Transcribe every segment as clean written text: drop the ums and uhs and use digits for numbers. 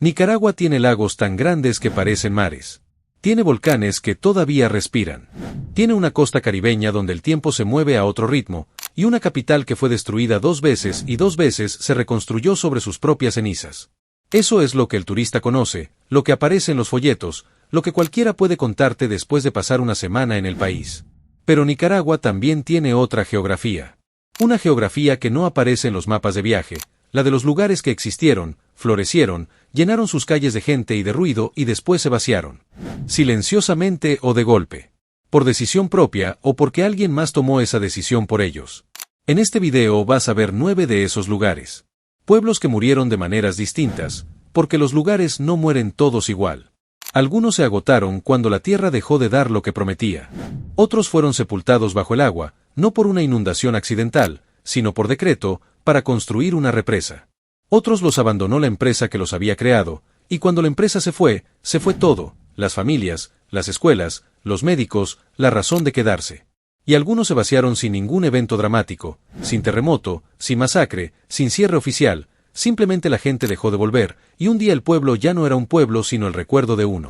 Nicaragua tiene lagos tan grandes que parecen mares. Tiene volcanes que todavía respiran. Tiene una costa caribeña donde el tiempo se mueve a otro ritmo, y una capital que fue destruida 2 veces y 2 veces se reconstruyó sobre sus propias cenizas. Eso es lo que el turista conoce, lo que aparece en los folletos, lo que cualquiera puede contarte después de pasar una semana en el país. Pero Nicaragua también tiene otra geografía. Una geografía que no aparece en los mapas de viaje, la de los lugares que existieron, florecieron, llenaron sus calles de gente y de ruido y después se vaciaron. Silenciosamente o de golpe. Por decisión propia o porque alguien más tomó esa decisión por ellos. En este video vas a ver 9 de esos lugares. Pueblos que murieron de maneras distintas, porque los lugares no mueren todos igual. Algunos se agotaron cuando la tierra dejó de dar lo que prometía. Otros fueron sepultados bajo el agua, no por una inundación accidental, sino por decreto, para construir una represa. Otros los abandonó la empresa que los había creado, y cuando la empresa se fue todo, las familias, las escuelas, los médicos, la razón de quedarse. Y algunos se vaciaron sin ningún evento dramático, sin terremoto, sin masacre, sin cierre oficial, simplemente la gente dejó de volver, y un día el pueblo ya no era un pueblo sino el recuerdo de uno.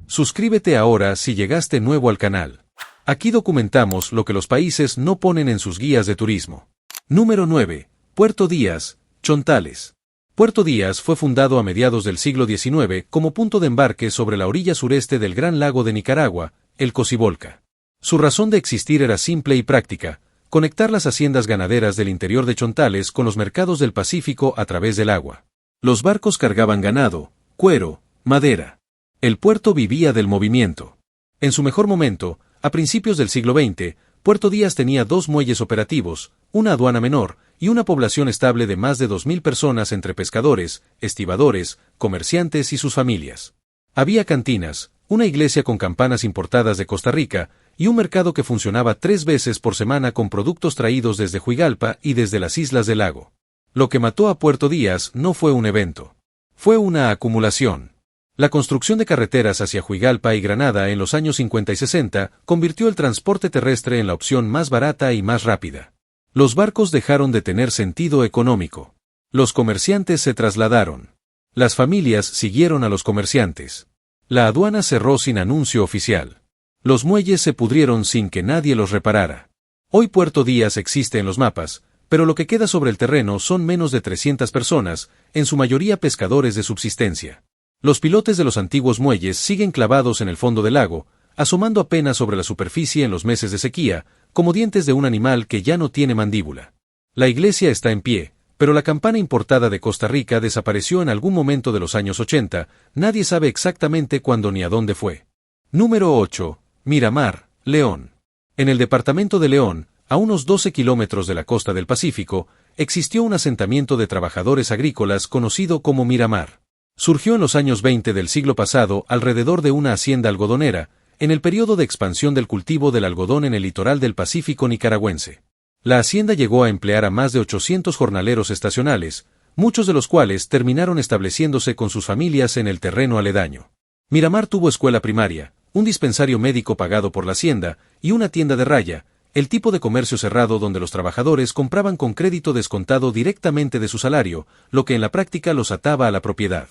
Suscríbete ahora si llegaste nuevo al canal. Aquí documentamos lo que los países no ponen en sus guías de turismo. Número 9. Puerto Díaz, Chontales. Puerto Díaz fue fundado a mediados del siglo XIX como punto de embarque sobre la orilla sureste del gran lago de Nicaragua, el Cocibolca. Su razón de existir era simple y práctica: conectar las haciendas ganaderas del interior de Chontales con los mercados del Pacífico a través del agua. Los barcos cargaban ganado, cuero, madera. El puerto vivía del movimiento. En su mejor momento, a principios del siglo XX, Puerto Díaz tenía 2 muelles operativos, una aduana menor, y una población estable de más de 2.000 personas entre pescadores, estibadores, comerciantes y sus familias. Había cantinas, una iglesia con campanas importadas de Costa Rica, y un mercado que funcionaba 3 veces por semana con productos traídos desde Huigalpa y desde las islas del lago. Lo que mató a Puerto Díaz no fue un evento. Fue una acumulación. La construcción de carreteras hacia Huigalpa y Granada en los años 50 y 60 convirtió el transporte terrestre en la opción más barata y más rápida. Los barcos dejaron de tener sentido económico. Los comerciantes se trasladaron. Las familias siguieron a los comerciantes. La aduana cerró sin anuncio oficial. Los muelles se pudrieron sin que nadie los reparara. Hoy Puerto Díaz existe en los mapas, pero lo que queda sobre el terreno son menos de 300 personas, en su mayoría pescadores de subsistencia. Los pilotes de los antiguos muelles siguen clavados en el fondo del lago, asomando apenas sobre la superficie en los meses de sequía, como dientes de un animal que ya no tiene mandíbula. La iglesia está en pie, pero la campana importada de Costa Rica desapareció en algún momento de los años 80, nadie sabe exactamente cuándo ni a dónde fue. Número 8. Miramar, León. En el departamento de León, a unos 12 kilómetros de la costa del Pacífico, existió un asentamiento de trabajadores agrícolas conocido como Miramar. Surgió en los años 20 del siglo pasado alrededor de una hacienda algodonera, en el periodo de expansión del cultivo del algodón en el litoral del Pacífico nicaragüense. La hacienda llegó a emplear a más de 800 jornaleros estacionales, muchos de los cuales terminaron estableciéndose con sus familias en el terreno aledaño. Miramar tuvo escuela primaria, un dispensario médico pagado por la hacienda, y una tienda de raya, el tipo de comercio cerrado donde los trabajadores compraban con crédito descontado directamente de su salario, lo que en la práctica los ataba a la propiedad.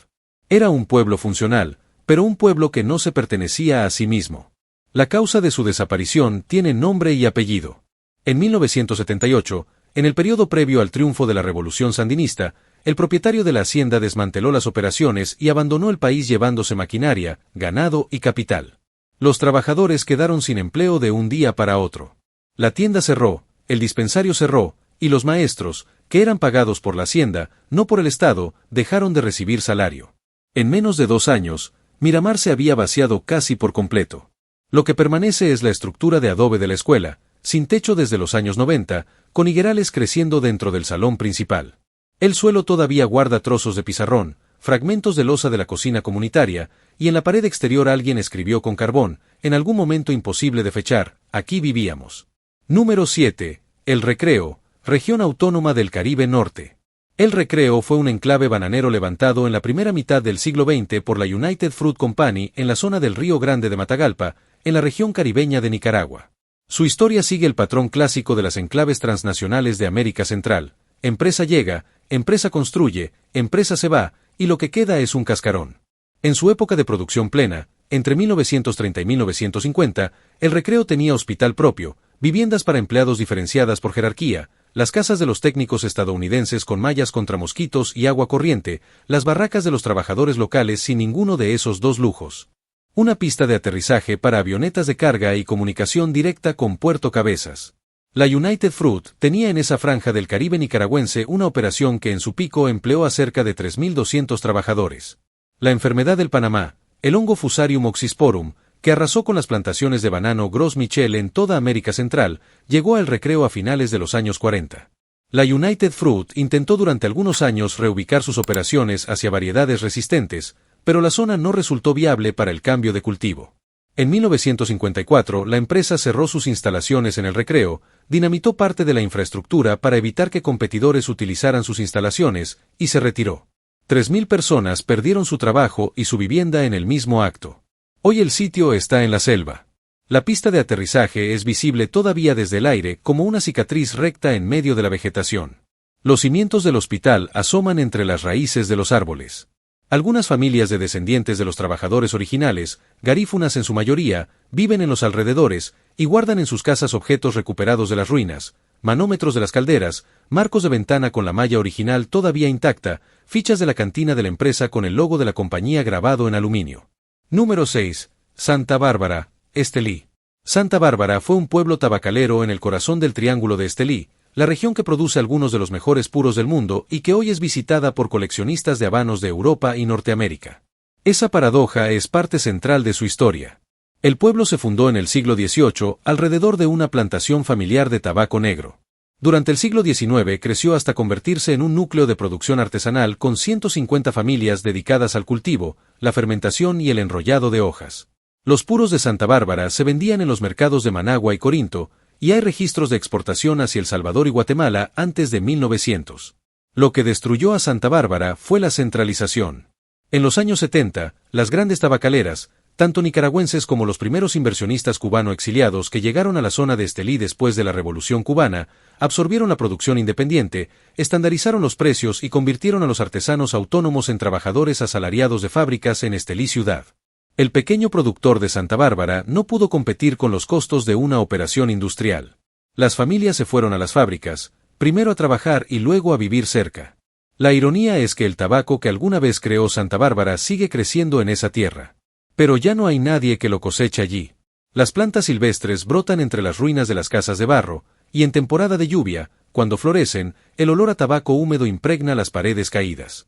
Era un pueblo funcional, pero un pueblo que no se pertenecía a sí mismo. La causa de su desaparición tiene nombre y apellido. En 1978, en el periodo previo al triunfo de la Revolución Sandinista, el propietario de la hacienda desmanteló las operaciones y abandonó el país llevándose maquinaria, ganado y capital. Los trabajadores quedaron sin empleo de un día para otro. La tienda cerró, el dispensario cerró, y los maestros, que eran pagados por la hacienda, no por el Estado, dejaron de recibir salario. En menos de 2 años, Miramar se había vaciado casi por completo. Lo que permanece es la estructura de adobe de la escuela, sin techo desde los años 90, con higuerales creciendo dentro del salón principal. El suelo todavía guarda trozos de pizarrón, fragmentos de losa de la cocina comunitaria, y en la pared exterior alguien escribió con carbón, en algún momento imposible de fechar: aquí vivíamos. Número 7. El Recreo, región autónoma del Caribe Norte. El Recreo fue un enclave bananero levantado en la primera mitad del siglo XX por la United Fruit Company en la zona del Río Grande de Matagalpa, en la región caribeña de Nicaragua. Su historia sigue el patrón clásico de las enclaves transnacionales de América Central: empresa llega, empresa construye, empresa se va, y lo que queda es un cascarón. En su época de producción plena, entre 1930 y 1950, el Recreo tenía hospital propio, viviendas para empleados diferenciadas por jerarquía, las casas de los técnicos estadounidenses con mallas contra mosquitos y agua corriente, las barracas de los trabajadores locales sin ninguno de esos dos lujos. Una pista de aterrizaje para avionetas de carga y comunicación directa con Puerto Cabezas. La United Fruit tenía en esa franja del Caribe nicaragüense una operación que en su pico empleó a cerca de 3.200 trabajadores. La enfermedad del Panamá, el hongo Fusarium oxysporum, que arrasó con las plantaciones de banano Gros Michel en toda América Central, llegó al Recreo a finales de los años 40. La United Fruit intentó durante algunos años reubicar sus operaciones hacia variedades resistentes, pero la zona no resultó viable para el cambio de cultivo. En 1954, la empresa cerró sus instalaciones en el Recreo, dinamitó parte de la infraestructura para evitar que competidores utilizaran sus instalaciones, y se retiró. 3.000 personas perdieron su trabajo y su vivienda en el mismo acto. Hoy el sitio está en la selva. La pista de aterrizaje es visible todavía desde el aire como una cicatriz recta en medio de la vegetación. Los cimientos del hospital asoman entre las raíces de los árboles. Algunas familias de descendientes de los trabajadores originales, garífunas en su mayoría, viven en los alrededores y guardan en sus casas objetos recuperados de las ruinas, manómetros de las calderas, marcos de ventana con la malla original todavía intacta, fichas de la cantina de la empresa con el logo de la compañía grabado en aluminio. Número 6. Santa Bárbara, Estelí. Santa Bárbara fue un pueblo tabacalero en el corazón del Triángulo de Estelí, la región que produce algunos de los mejores puros del mundo y que hoy es visitada por coleccionistas de habanos de Europa y Norteamérica. Esa paradoja es parte central de su historia. El pueblo se fundó en el siglo XVIII alrededor de una plantación familiar de tabaco negro. Durante el siglo XIX creció hasta convertirse en un núcleo de producción artesanal con 150 familias dedicadas al cultivo, la fermentación y el enrollado de hojas. Los puros de Santa Bárbara se vendían en los mercados de Managua y Corinto, y hay registros de exportación hacia El Salvador y Guatemala antes de 1900. Lo que destruyó a Santa Bárbara fue la centralización. En los años 70, las grandes tabacaleras, tanto nicaragüenses como los primeros inversionistas cubano-exiliados que llegaron a la zona de Estelí después de la Revolución cubana, absorbieron la producción independiente, estandarizaron los precios y convirtieron a los artesanos autónomos en trabajadores asalariados de fábricas en Estelí ciudad. El pequeño productor de Santa Bárbara no pudo competir con los costos de una operación industrial. Las familias se fueron a las fábricas, primero a trabajar y luego a vivir cerca. La ironía es que el tabaco que alguna vez creó Santa Bárbara sigue creciendo en esa tierra. Pero ya no hay nadie que lo coseche allí. Las plantas silvestres brotan entre las ruinas de las casas de barro, y en temporada de lluvia, cuando florecen, el olor a tabaco húmedo impregna las paredes caídas.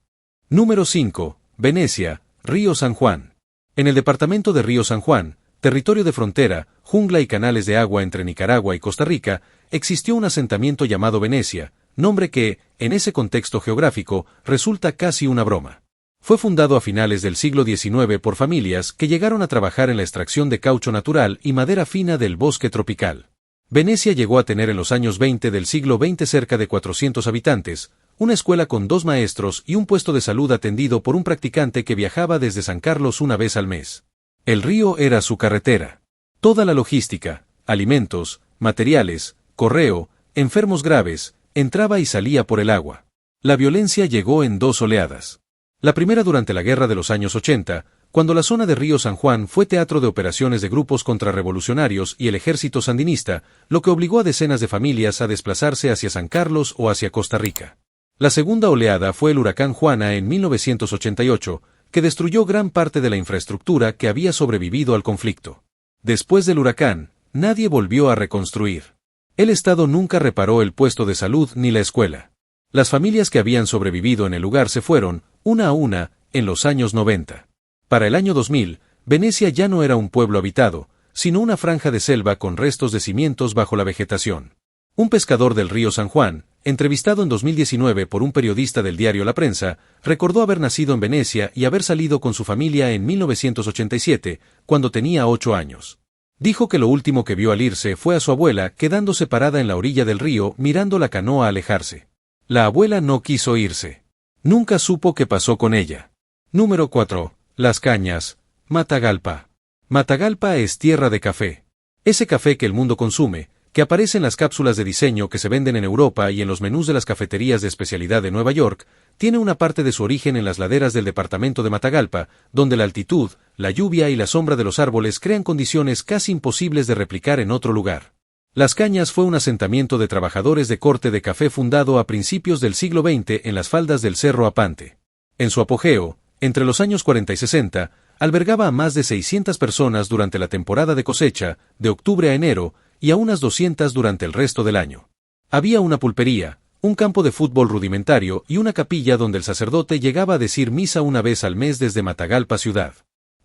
Número 5. Venecia, Río San Juan. En el departamento de Río San Juan, territorio de frontera, jungla y canales de agua entre Nicaragua y Costa Rica, existió un asentamiento llamado Venecia, nombre que, en ese contexto geográfico, resulta casi una broma. Fue fundado a finales del siglo XIX por familias que llegaron a trabajar en la extracción de caucho natural y madera fina del bosque tropical. Venecia llegó a tener en los años 20 del siglo XX cerca de 400 habitantes, una escuela con 2 maestros y un puesto de salud atendido por un practicante que viajaba desde San Carlos una vez al mes. El río era su carretera. Toda la logística, alimentos, materiales, correo, enfermos graves, entraba y salía por el agua. La violencia llegó en 2 oleadas. La primera durante la guerra de los años 80, cuando la zona de Río San Juan fue teatro de operaciones de grupos contrarrevolucionarios y el ejército sandinista, lo que obligó a decenas de familias a desplazarse hacia San Carlos o hacia Costa Rica. La segunda oleada fue el huracán Juana en 1988, que destruyó gran parte de la infraestructura que había sobrevivido al conflicto. Después del huracán, nadie volvió a reconstruir. El Estado nunca reparó el puesto de salud ni la escuela. Las familias que habían sobrevivido en el lugar se fueron, una a una, en los años 90. Para el año 2000, Venecia ya no era un pueblo habitado, sino una franja de selva con restos de cimientos bajo la vegetación. Un pescador del río San Juan, entrevistado en 2019 por un periodista del diario La Prensa, recordó haber nacido en Venecia y haber salido con su familia en 1987, cuando tenía 8 años. Dijo que lo último que vio al irse fue a su abuela quedándose parada en la orilla del río mirando la canoa alejarse. La abuela no quiso irse. Nunca supo qué pasó con ella. Número 4. Las Cañas, Matagalpa. Matagalpa es tierra de café. Ese café que el mundo consume, que aparece en las cápsulas de diseño que se venden en Europa y en los menús de las cafeterías de especialidad de Nueva York, tiene una parte de su origen en las laderas del departamento de Matagalpa, donde la altitud, la lluvia y la sombra de los árboles crean condiciones casi imposibles de replicar en otro lugar. Las Cañas fue un asentamiento de trabajadores de corte de café fundado a principios del siglo XX en las faldas del Cerro Apante. En su apogeo, entre los años 40 y 60, albergaba a más de 600 personas durante la temporada de cosecha, de octubre a enero, y a unas 200 durante el resto del año. Había una pulpería, un campo de fútbol rudimentario y una capilla donde el sacerdote llegaba a decir misa una vez al mes desde Matagalpa ciudad.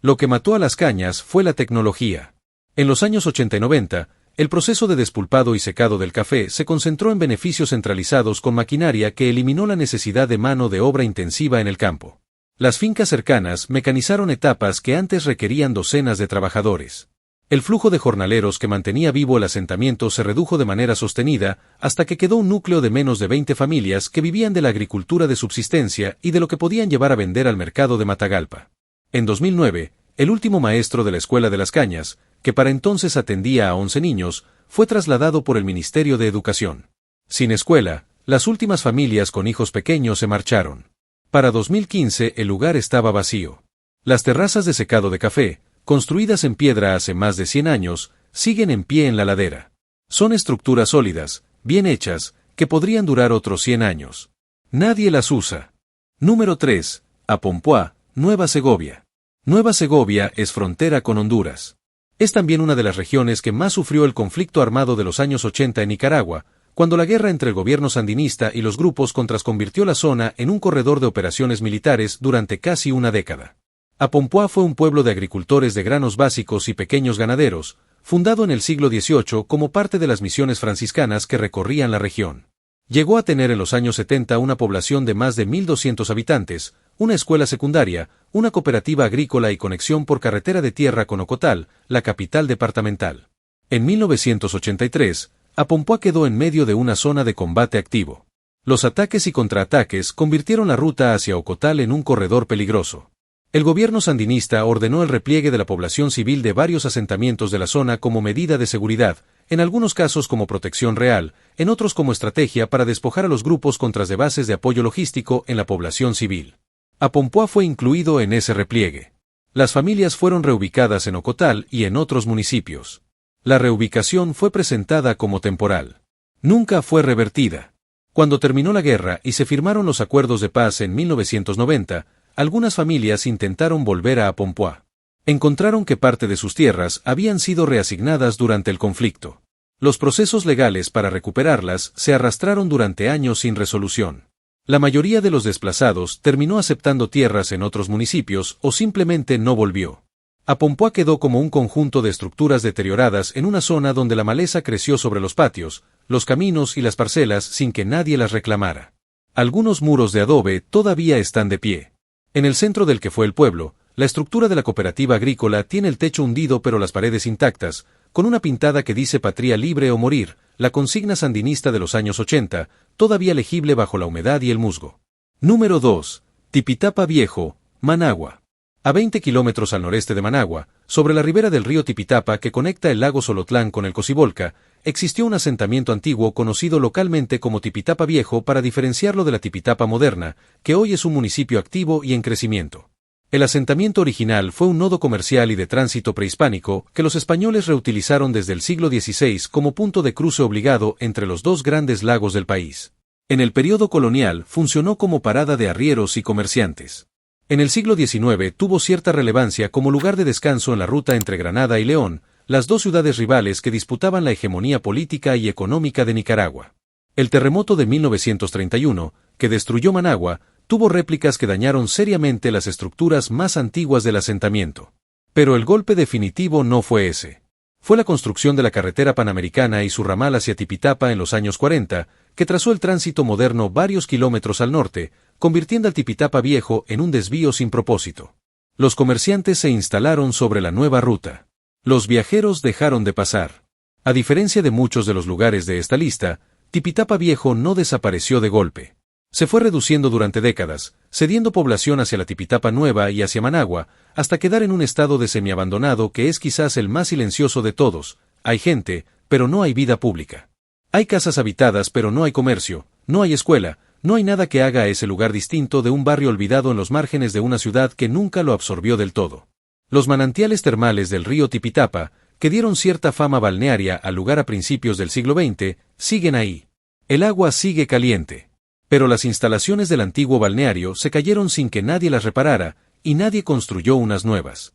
Lo que mató a Las Cañas fue la tecnología. En los años 80 y 90, el proceso de despulpado y secado del café se concentró en beneficios centralizados con maquinaria que eliminó la necesidad de mano de obra intensiva en el campo. Las fincas cercanas mecanizaron etapas que antes requerían docenas de trabajadores. El flujo de jornaleros que mantenía vivo el asentamiento se redujo de manera sostenida hasta que quedó un núcleo de menos de 20 familias que vivían de la agricultura de subsistencia y de lo que podían llevar a vender al mercado de Matagalpa. En 2009, el último maestro de la Escuela de Las Cañas, que para entonces atendía a 11 niños, fue trasladado por el Ministerio de Educación. Sin escuela, las últimas familias con hijos pequeños se marcharon. Para 2015 el lugar estaba vacío. Las terrazas de secado de café, construidas en piedra hace más de 100 años, siguen en pie en la ladera. Son estructuras sólidas, bien hechas, que podrían durar otros 100 años. Nadie las usa. Número 3. Apompuá, Nueva Segovia. Nueva Segovia es frontera con Honduras. Es también una de las regiones que más sufrió el conflicto armado de los años 80 en Nicaragua, cuando la guerra entre el gobierno sandinista y los grupos contras convirtió la zona en un corredor de operaciones militares durante casi una década. Apompuá fue un pueblo de agricultores de granos básicos y pequeños ganaderos, fundado en el siglo XVIII como parte de las misiones franciscanas que recorrían la región. Llegó a tener en los años 70 una población de más de 1.200 habitantes, una escuela secundaria, una cooperativa agrícola y conexión por carretera de tierra con Ocotal, la capital departamental. En 1983, Apompuá quedó en medio de una zona de combate activo. Los ataques y contraataques convirtieron la ruta hacia Ocotal en un corredor peligroso. El gobierno sandinista ordenó el repliegue de la población civil de varios asentamientos de la zona como medida de seguridad, en algunos casos como protección real, en otros como estrategia para despojar a los grupos contras de bases de apoyo logístico en la población civil. Apompuá fue incluido en ese repliegue. Las familias fueron reubicadas en Ocotal y en otros municipios. La reubicación fue presentada como temporal. Nunca fue revertida. Cuando terminó la guerra y se firmaron los acuerdos de paz en 1990, algunas familias intentaron volver a Apompuá. Encontraron que parte de sus tierras habían sido reasignadas durante el conflicto. Los procesos legales para recuperarlas se arrastraron durante años sin resolución. La mayoría de los desplazados terminó aceptando tierras en otros municipios o simplemente no volvió. Apompuá quedó como un conjunto de estructuras deterioradas en una zona donde la maleza creció sobre los patios, los caminos y las parcelas sin que nadie las reclamara. Algunos muros de adobe todavía están de pie. En el centro del que fue el pueblo, la estructura de la cooperativa agrícola tiene el techo hundido pero las paredes intactas, con una pintada que dice patria libre o morir, la consigna sandinista de los años 80, todavía legible bajo la humedad y el musgo. Número 2. Tipitapa Viejo, Managua. A 20 kilómetros al noreste de Managua, sobre la ribera del río Tipitapa que conecta el lago Solotlán con el Cocibolca, existió un asentamiento antiguo conocido localmente como Tipitapa Viejo para diferenciarlo de la Tipitapa moderna, que hoy es un municipio activo y en crecimiento. El asentamiento original fue un nodo comercial y de tránsito prehispánico que los españoles reutilizaron desde el siglo XVI como punto de cruce obligado entre los dos grandes lagos del país. En el periodo colonial funcionó como parada de arrieros y comerciantes. En el siglo XIX tuvo cierta relevancia como lugar de descanso en la ruta entre Granada y León, las dos ciudades rivales que disputaban la hegemonía política y económica de Nicaragua. El terremoto de 1931, que destruyó Managua, tuvo réplicas que dañaron seriamente las estructuras más antiguas del asentamiento. Pero el golpe definitivo no fue ese. Fue la construcción de la carretera panamericana y su ramal hacia Tipitapa en los años 40, que trazó el tránsito moderno varios kilómetros al norte, convirtiendo al Tipitapa Viejo en un desvío sin propósito. Los comerciantes se instalaron sobre la nueva ruta. Los viajeros dejaron de pasar. A diferencia de muchos de los lugares de esta lista, Tipitapa Viejo no desapareció de golpe. Se fue reduciendo durante décadas, cediendo población hacia la Tipitapa Nueva y hacia Managua, hasta quedar en un estado de semiabandonado que es quizás el más silencioso de todos. Hay gente, pero no hay vida pública. Hay casas habitadas pero no hay comercio, no hay escuela, No hay nada que haga a ese lugar distinto de un barrio olvidado en los márgenes de una ciudad que nunca lo absorbió del todo. Los manantiales termales del río Tipitapa, que dieron cierta fama balnearia al lugar a principios del siglo XX, siguen ahí. El agua sigue caliente. Pero las instalaciones del antiguo balneario se cayeron sin que nadie las reparara, y nadie construyó unas nuevas.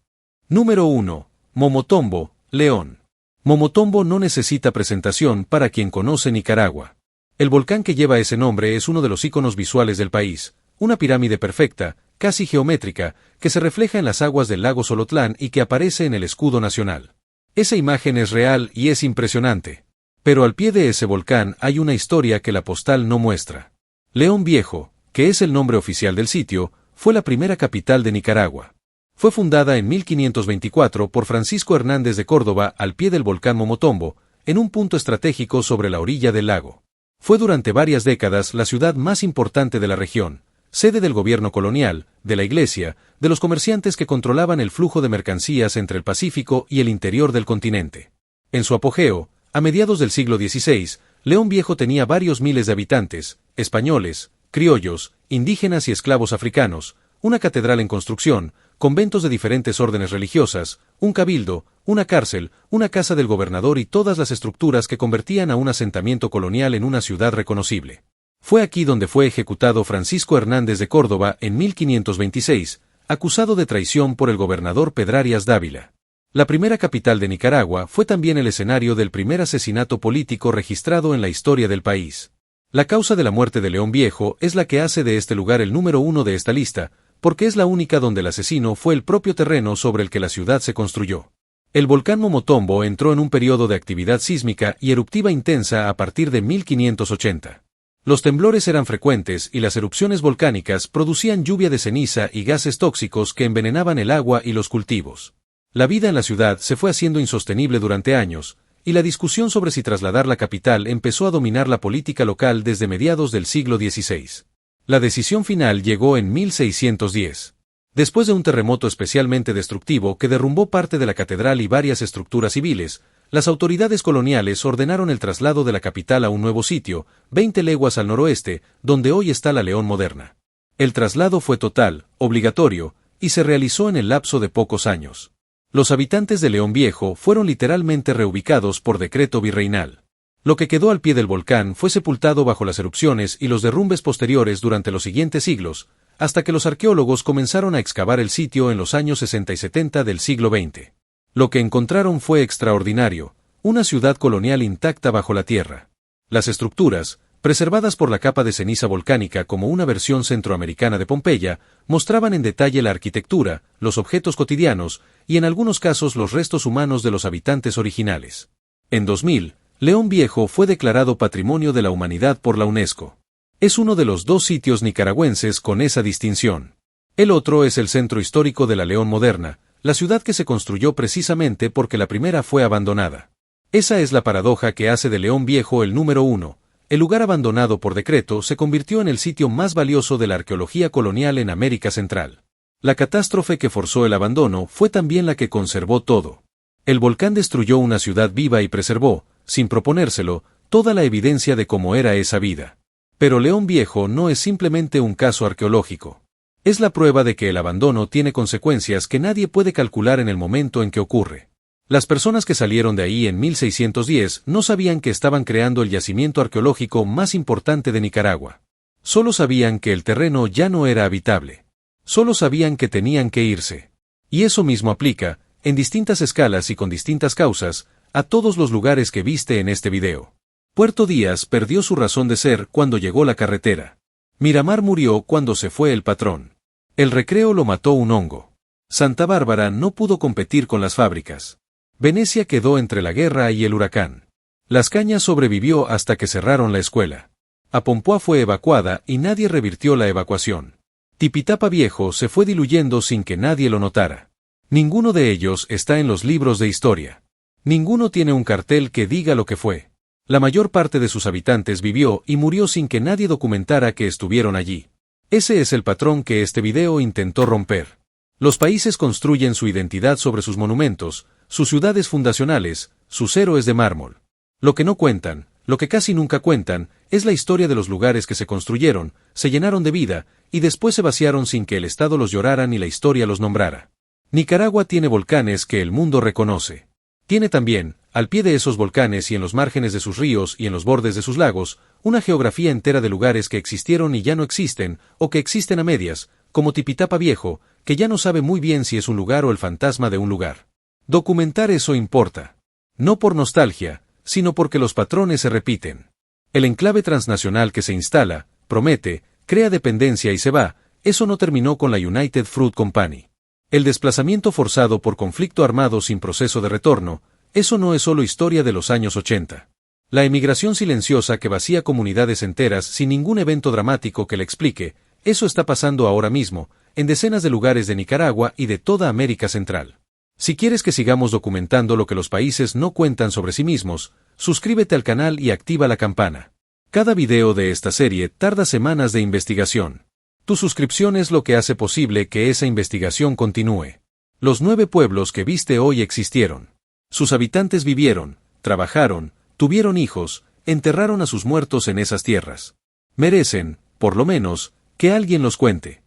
Número 1. Momotombo, León. Momotombo no necesita presentación para quien conoce Nicaragua. El volcán que lleva ese nombre es uno de los íconos visuales del país, una pirámide perfecta, casi geométrica, que se refleja en las aguas del lago Solotlán y que aparece en el escudo nacional. Esa imagen es real y es impresionante. Pero al pie de ese volcán hay una historia que la postal no muestra. León Viejo, que es el nombre oficial del sitio, fue la primera capital de Nicaragua. Fue fundada en 1524 por Francisco Hernández de Córdoba al pie del volcán Momotombo, en un punto estratégico sobre la orilla del lago. Fue durante varias décadas la ciudad más importante de la región, sede del gobierno colonial, de la iglesia, de los comerciantes que controlaban el flujo de mercancías entre el Pacífico y el interior del continente. En su apogeo, a mediados del siglo XVI, León Viejo tenía varios miles de habitantes, españoles, criollos, indígenas y esclavos africanos, una catedral en construcción, conventos de diferentes órdenes religiosas, un cabildo, una cárcel, una casa del gobernador y todas las estructuras que convertían a un asentamiento colonial en una ciudad reconocible. Fue aquí donde fue ejecutado Francisco Hernández de Córdoba en 1526, acusado de traición por el gobernador Pedrarias Dávila. La primera capital de Nicaragua fue también el escenario del primer asesinato político registrado en la historia del país. La causa de la muerte de León Viejo es la que hace de este lugar el número 1 de esta lista, porque es la única donde el asesino fue el propio terreno sobre el que la ciudad se construyó. El volcán Momotombo entró en un periodo de actividad sísmica y eruptiva intensa a partir de 1580. Los temblores eran frecuentes y las erupciones volcánicas producían lluvia de ceniza y gases tóxicos que envenenaban el agua y los cultivos. La vida en la ciudad se fue haciendo insostenible durante años, y la discusión sobre si trasladar la capital empezó a dominar la política local desde mediados del siglo XVI. La decisión final llegó en 1610. Después de un terremoto especialmente destructivo que derrumbó parte de la catedral y varias estructuras civiles, las autoridades coloniales ordenaron el traslado de la capital a un nuevo sitio, 20 leguas al noroeste, donde hoy está la León moderna. El traslado fue total, obligatorio, y se realizó en el lapso de pocos años. Los habitantes de León Viejo fueron literalmente reubicados por decreto virreinal. Lo que quedó al pie del volcán fue sepultado bajo las erupciones y los derrumbes posteriores durante los siguientes siglos, hasta que los arqueólogos comenzaron a excavar el sitio en los años 60 y 70 del siglo XX. Lo que encontraron fue extraordinario, una ciudad colonial intacta bajo la tierra. Las estructuras, preservadas por la capa de ceniza volcánica como una versión centroamericana de Pompeya, mostraban en detalle la arquitectura, los objetos cotidianos y en algunos casos los restos humanos de los habitantes originales. En 2000, León Viejo fue declarado Patrimonio de la Humanidad por la UNESCO. Es uno de los 2 sitios nicaragüenses con esa distinción. El otro es el centro histórico de la León moderna, la ciudad que se construyó precisamente porque la primera fue abandonada. Esa es la paradoja que hace de León Viejo el número 1. El lugar abandonado por decreto se convirtió en el sitio más valioso de la arqueología colonial en América Central. La catástrofe que forzó el abandono fue también la que conservó todo. El volcán destruyó una ciudad viva y preservó, sin proponérselo, toda la evidencia de cómo era esa vida. Pero León Viejo no es simplemente un caso arqueológico. Es la prueba de que el abandono tiene consecuencias que nadie puede calcular en el momento en que ocurre. Las personas que salieron de ahí en 1610 no sabían que estaban creando el yacimiento arqueológico más importante de Nicaragua. Solo sabían que el terreno ya no era habitable. Solo sabían que tenían que irse. Y eso mismo aplica, en distintas escalas y con distintas causas, a todos los lugares que viste en este video. Puerto Díaz perdió su razón de ser cuando llegó la carretera. Miramar murió cuando se fue el patrón. El Recreo lo mató un hongo. Santa Bárbara no pudo competir con las fábricas. Venecia quedó entre la guerra y el huracán. Las Cañas sobrevivió hasta que cerraron la escuela. Apompuá fue evacuada y nadie revirtió la evacuación. Tipitapa Viejo se fue diluyendo sin que nadie lo notara. Ninguno de ellos está en los libros de historia. Ninguno tiene un cartel que diga lo que fue. La mayor parte de sus habitantes vivió y murió sin que nadie documentara que estuvieron allí. Ese es el patrón que este video intentó romper. Los países construyen su identidad sobre sus monumentos, sus ciudades fundacionales, sus héroes de mármol. Lo que no cuentan, Lo que casi nunca cuentan, es la historia de los lugares que se construyeron, se llenaron de vida, y después se vaciaron sin que el Estado los llorara ni la historia los nombrara. Nicaragua tiene volcanes que el mundo reconoce. Tiene también, al pie de esos volcanes y en los márgenes de sus ríos y en los bordes de sus lagos, una geografía entera de lugares que existieron y ya no existen, o que existen a medias, como Tipitapa Viejo, que ya no sabe muy bien si es un lugar o el fantasma de un lugar. Documentar eso importa. No por nostalgia, sino porque los patrones se repiten. El enclave transnacional que se instala, promete, crea dependencia y se va, eso no terminó con la United Fruit Company. El desplazamiento forzado por conflicto armado sin proceso de retorno, eso no es solo historia de los años 80. La emigración silenciosa que vacía comunidades enteras sin ningún evento dramático que le explique, eso está pasando ahora mismo, en decenas de lugares de Nicaragua y de toda América Central. Si quieres que sigamos documentando lo que los países no cuentan sobre sí mismos, suscríbete al canal y activa la campana. Cada video de esta serie tarda semanas de investigación. Tu suscripción es lo que hace posible que esa investigación continúe. Los 9 pueblos que viste hoy existieron. Sus habitantes vivieron, trabajaron, tuvieron hijos, enterraron a sus muertos en esas tierras. Merecen, por lo menos, que alguien los cuente.